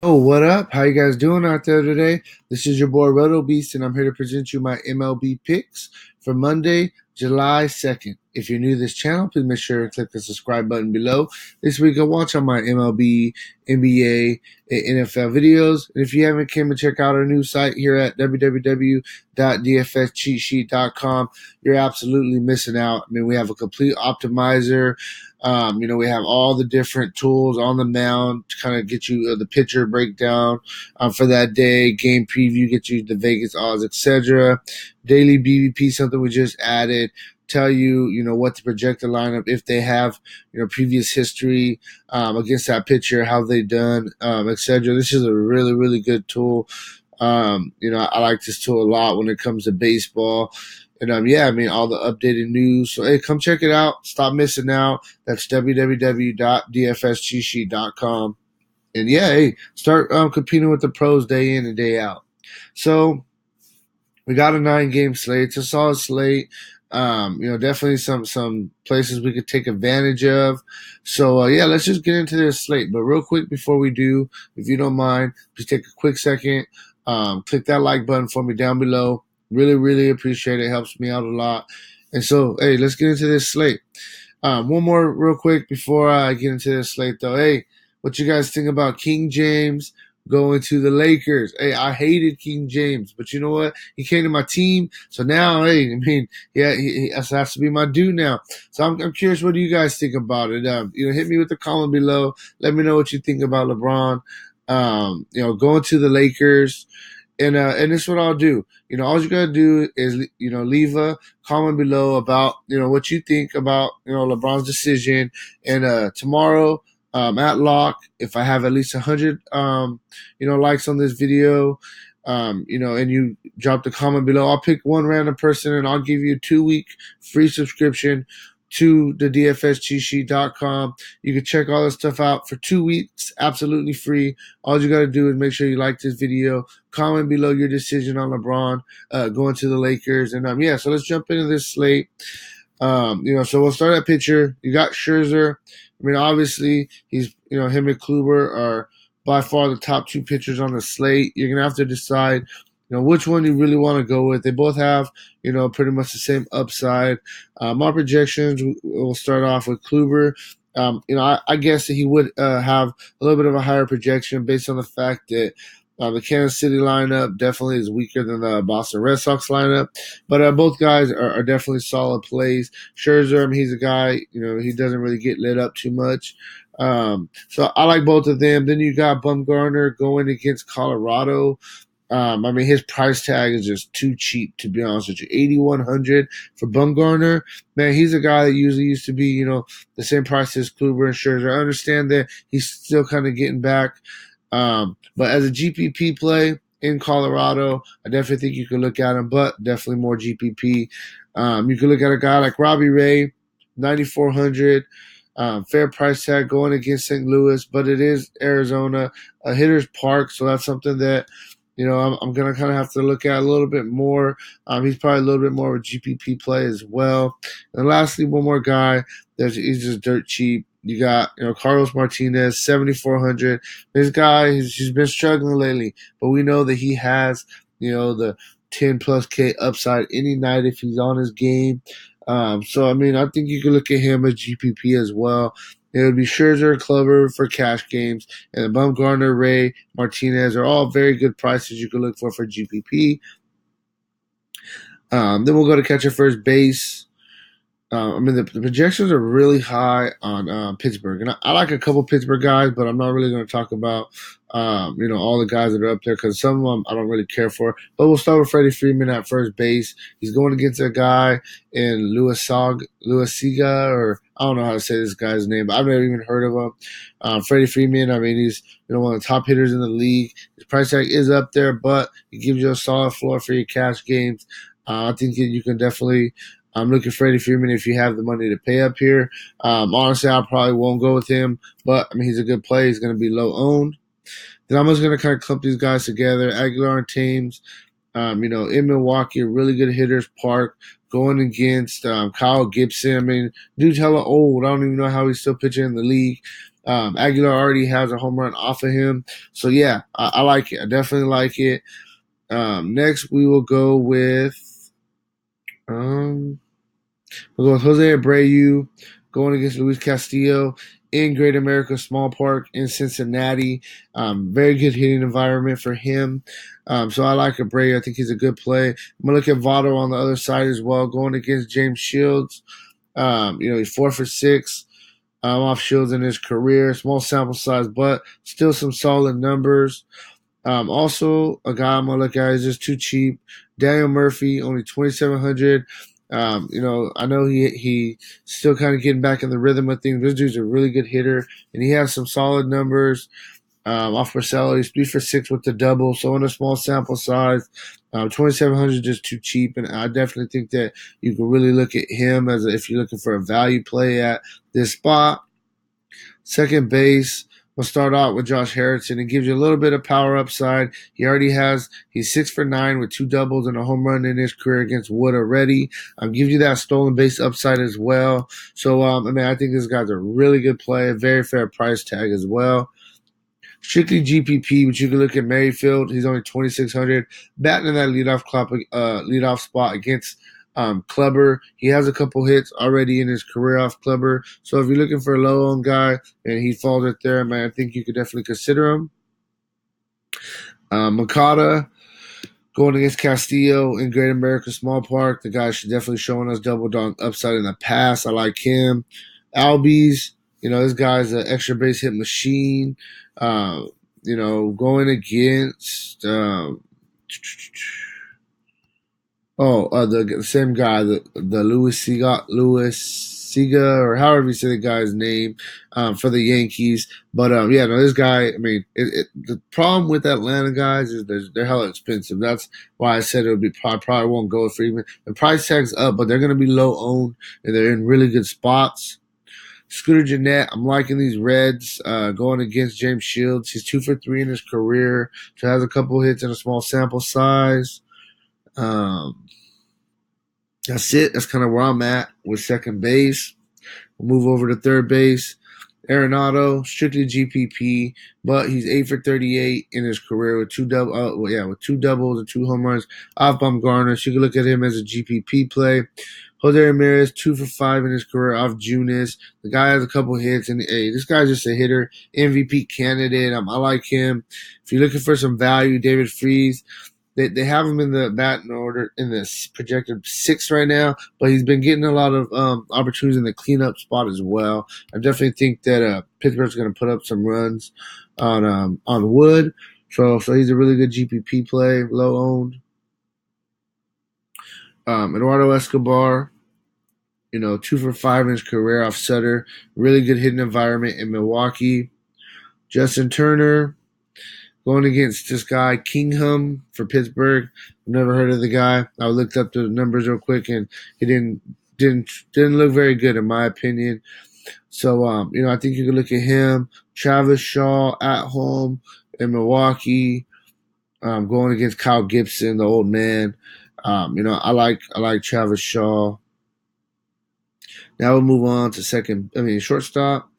Oh, what up? How you guys doing out there today? This is your boy Roto Beast, and I'm here to present you my MLB picks for Monday, July 2nd. If you're new to this channel, please make sure to click the subscribe button below. This week, I'll watch on my MLB, NBA, and NFL videos. And if you haven't came to check out our new site here at www.dfscheatsheet.com, you're absolutely missing out. I mean, we have a complete optimizer. We have all the different tools on the mound to kind of get you the pitcher breakdown for that day, game preview, get you the Vegas odds, etc. Daily BVP, something we just added. Tell you, what to project the lineup if they have, previous history against that pitcher, how they done, etc. This is a really, really good tool. I like this tool a lot when it comes to baseball. And all the updated news. So hey, come check it out. Stop missing out. That's www.dfscheatsheet.com. And yeah, hey, start competing with the pros day in and day out. So we got a 9-game slate. It's a solid slate. Definitely some places we could take advantage of. So let's just get into this slate. But real quick before we do, if you don't mind, just take a quick second. Click that like button for me down below. Really, really appreciate it. It helps me out a lot. And so, hey, let's get into this slate. One more real quick before I get into this slate, though. Hey, what you guys think about King James going to the Lakers? Hey, I hated King James, but you know what? He came to my team, so now, hey, he has to be my dude now. So I'm curious, what do you guys think about it? Hit me with the comment below. Let me know what you think about LeBron. Going to the Lakers. And this is what I'll do. All you gotta do is, leave a comment below about, what you think about, LeBron's decision. And tomorrow, at lock, if I have at least 100, likes on this video, and you drop the comment below, I'll pick one random person and I'll give you a 2-week free subscription to the dfscheatsheet.com. You can check all this stuff out for 2 weeks, absolutely free. All you got to do is make sure you like this video, comment below your decision on LeBron going to the Lakers. And so let's jump into this slate. So we'll start at pitcher. You got Scherzer. Obviously, he's, him and Kluber are by far the top 2 pitchers on the slate. You're going to have to decide, which one you really want to go with. They both have, pretty much the same upside. My projections, we'll start off with Kluber. I guess that he would have a little bit of a higher projection based on the fact that the Kansas City lineup definitely is weaker than the Boston Red Sox lineup. But both guys are definitely solid plays. Scherzer, he's a guy, he doesn't really get lit up too much. So I like both of them. Then you got Bumgarner going against Colorado. His price tag is just too cheap, to be honest with you. 8,100 for Bumgarner. Man, he's a guy that usually used to be, the same price as Kluber and Scherzer. I understand that he's still kind of getting back. But as a GPP play in Colorado, I definitely think you could look at him, but definitely more GPP. You could look at a guy like Robbie Ray, 9,400. Fair price tag going against St. Louis, but it is Arizona, a hitter's park, so that's something that, I'm going to kind of have to look at a little bit more. He's probably a little bit more of a GPP play as well. And lastly, one more guy he's just dirt cheap. You got, Carlos Martinez, 7,400. This guy, he's been struggling lately, but we know that he has, the 10 plus K upside any night if he's on his game. I think you can look at him as GPP as well. It would be Scherzer, Kluber for cash games, and Bumgarner, Ray, Martinez are all very good prices you can look for GPP. Then we'll go to catcher first base. The projections are really high on Pittsburgh, and I like a couple Pittsburgh guys, but I'm not really going to talk about all the guys that are up there because some of them I don't really care for. But we'll start with Freddie Freeman at first base. He's going against a guy in Luisiga, or I don't know how to say this guy's name, but I've never even heard of him. Freddie Freeman, he's one of the top hitters in the league. His price tag is up there, but it gives you a solid floor for your cash games. I think that you can definitely. I'm looking for Freddie Freeman if you have the money to pay up here. Honestly, I probably won't go with him, but he's a good play. He's going to be low owned. Then I'm just going to kind of clump these guys together. Aguilar and Thames, in Milwaukee, a really good hitters park going against Kyle Gibson. Dude's hella old. I don't even know how he's still pitching in the league. Aguilar already has a home run off of him. So, yeah, I like it. I definitely like it. Next, we will go with um, we'll go with Jose Abreu going against Luis Castillo in Great America Small Park in Cincinnati. Very good hitting environment for him. So I like Abreu. I think he's a good play. I'm going to look at Votto on the other side as well, going against James Shields. He's 4 for 6 off Shields in his career. Small sample size, but still some solid numbers. Also, a guy I'm gonna look at is just too cheap. Daniel Murphy, only 2,700. I know he still kind of getting back in the rhythm of things. This dude's a really good hitter, and he has some solid numbers. Off Marcelo, he's 3 for 6 with the double. So in a small sample size, 2,700 is just too cheap, and I definitely think that you can really look at him if you're looking for a value play at this spot. Second base, we'll start out with Josh Harrison. It gives you a little bit of power upside. He's 6 for 9 with 2 doubles and a home run in his career against Wood already. Gives you that stolen base upside as well. So, I think this guy's a really good play, a very fair price tag as well. Strictly GPP, but you can look at Merrifield. He's only 2,600, batting in that leadoff spot against Clubber. He has a couple hits already in his career off Clubber. So if you're looking for a low-owned guy and he falls right there, man, I think you could definitely consider him. Makata going against Castillo in Great America Small Park. The guy should definitely showing us double dunk upside in the past. I like him. Albies, this guy's an extra base hit machine. Going against the same guy, the Louis Siga, or however you say the guy's name, for the Yankees. But this guy. The problem with Atlanta guys is they're hella expensive. That's why I said it would be probably won't go for even the price tag's up, but they're going to be low owned and they're in really good spots. Scooter Gennett, I'm liking these Reds going against James Shields. He's 2 for 3 in his career, so has a couple hits in a small sample size. That's it. That's kind of where I'm at with second base. We'll move over to third base. Arenado, strictly GPP, but he's 8 for 38 in his career with 2 doubles and 2 home runs off Bumgarner. So you can look at him as a GPP play. Jose Ramirez, 2 for 5 in his career off Junis. The guy has a couple hits, and this guy's just a hitter, MVP candidate. I like him. If you're looking for some value, David Freese, they have him in the batting order in the projected 6th right now, but he's been getting a lot of opportunities in the cleanup spot as well. I definitely think that Pittsburgh's going to put up some runs on Wood. So he's a really good GPP play, low owned. Eduardo Escobar, 2 for 5 in his career off Sutter. Really good hitting environment in Milwaukee. Justin Turner going against this guy Kingham for Pittsburgh. I've never heard of the guy. I looked up the numbers real quick, and he didn't look very good in my opinion. So I think you can look at him. Travis Shaw at home in Milwaukee, going against Kyle Gibson, the old man. I like Travis Shaw. Now we'll move on to shortstop.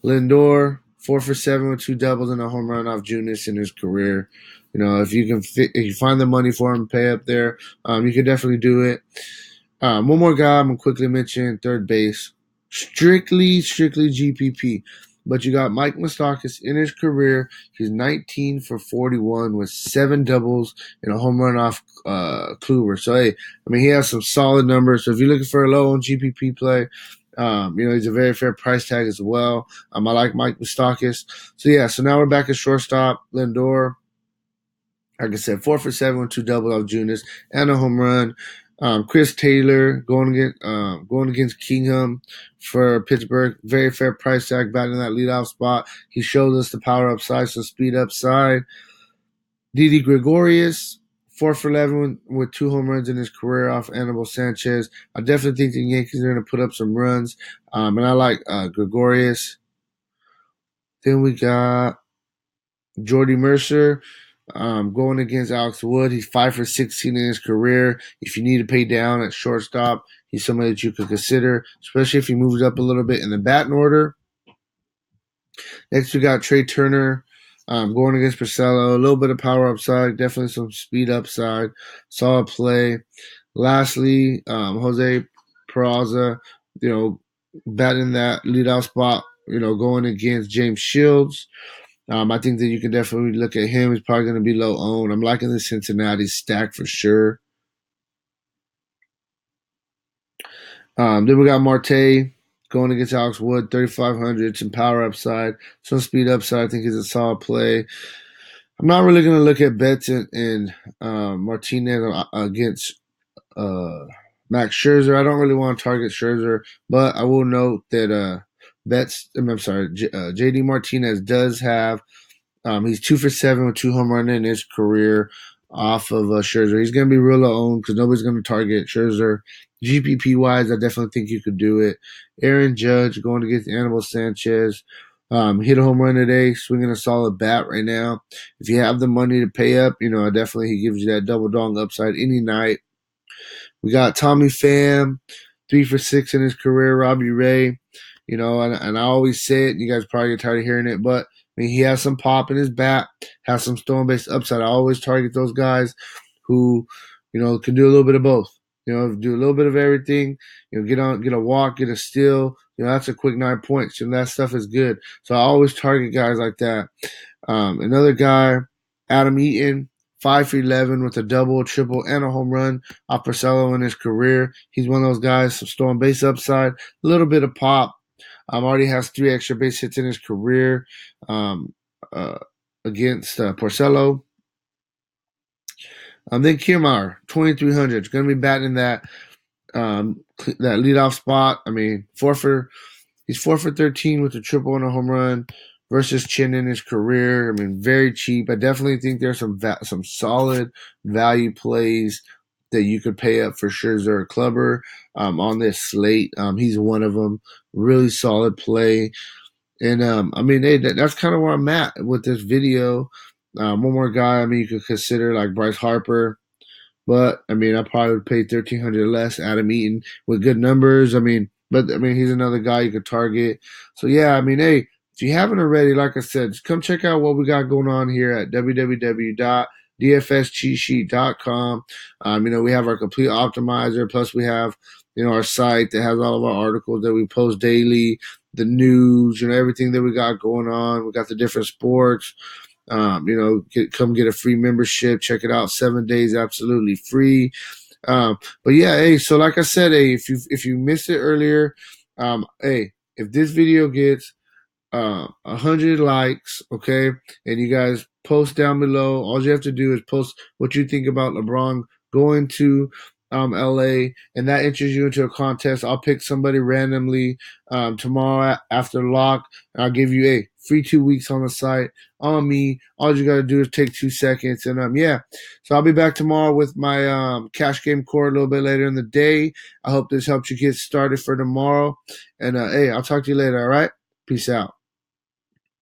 Lindor, 4 for 7 with 2 doubles and a home run off Junis in his career. If you find the money for him, pay up there. You can definitely do it. One more guy I'm gonna quickly mention, third base. Strictly GPP. But you got Mike Moustakas in his career. He's 19 for 41 with 7 doubles and a home run off Kluber. So, he has some solid numbers. So if you're looking for a low on GPP play, he's a very fair price tag as well. I like Mike Moustakas. So now we're back at shortstop. Lindor, like I said, 4 for 7 with 2 doubles off Junis and a home run. Chris Taylor going against Kingham for Pittsburgh. Very fair price tag, batting in that leadoff spot. He showed us the power upside, so speed upside. Didi Gregorius, 4 for 11 with 2 home runs in his career off Anibal Sanchez. I definitely think the Yankees are going to put up some runs, and I like Gregorius. Then we got Jordy Mercer. Going against Alex Wood. He's 5 for 16 in his career. If you need to pay down at shortstop, he's somebody that you could consider, especially if he moves up a little bit in the batting order. Next, we got Trey Turner going against Porcello. A little bit of power upside, definitely some speed upside. Solid play. Lastly, Jose Peraza, batting that leadoff spot, going against James Shields. I think that you can definitely look at him. He's probably going to be low owned. I'm liking the Cincinnati stack for sure. Then we got Marte going against Alex Wood, 3,500, some power upside, some speed upside. I think is a solid play. I'm not really going to look at bets in Martinez against Max Scherzer. I don't really want to target Scherzer, but I will note that JD Martinez does have. He's 2 for 7 with 2 home runs in his career off of Scherzer. He's going to be real low owned because nobody's going to target Scherzer. GPP wise, I definitely think you could do it. Aaron Judge going against Anibal Sanchez. Hit a home run today, swinging a solid bat right now. If you have the money to pay up, definitely he gives you that double dong upside any night. We got Tommy Pham, 3 for 6 in his career. Robbie Ray, and I always say it, and you guys probably get tired of hearing it, but he has some pop in his bat, has some stolen base upside. I always target those guys who, can do a little bit of both. Do a little bit of everything. Get a walk, get a steal. That's a quick 9 points. That stuff is good. So I always target guys like that. Another guy, Adam Eaton, 5 for 11 with a double, triple, and a home run off Porcello in his career. He's one of those guys, some stolen base upside, a little bit of pop. Already has 3 extra base hits in his career against Porcello. Then Kiermaier, 2,300. Is going to be batting that leadoff spot. He's 4 for 13 with a triple and a home run versus Chin in his career. Very cheap. I definitely think there's some solid value plays that you could pay up for Scherzer or Clubber on this slate. He's one of them. Really solid play. And, that's kind of where I'm at with this video. One more guy, you could consider like Bryce Harper. But, I probably would pay $1,300 less. Adam Eaton with good numbers. He's another guy you could target. So, yeah, if you haven't already, like I said, just come check out what we got going on here at www.dfscheatsheet.com. We have our complete optimizer. Plus, we have, our site that has all of our articles that we post daily, the news, everything that we got going on. We got the different sports. Come get a free membership. Check it out. 7 days, absolutely free. But yeah, so like I said, if you missed it earlier, if this video gets 100 likes, okay, and you guys post down below, all you have to do is post what you think about LeBron going to LA, and that enters you into a contest. I'll pick somebody randomly tomorrow after lock, and I'll give you free 2 weeks on the site on me. All you gotta do is take 2 seconds, and so I'll be back tomorrow with my cash game core a little bit later in the day. I hope this helps you get started for tomorrow, and I'll talk to you later. All right, peace out.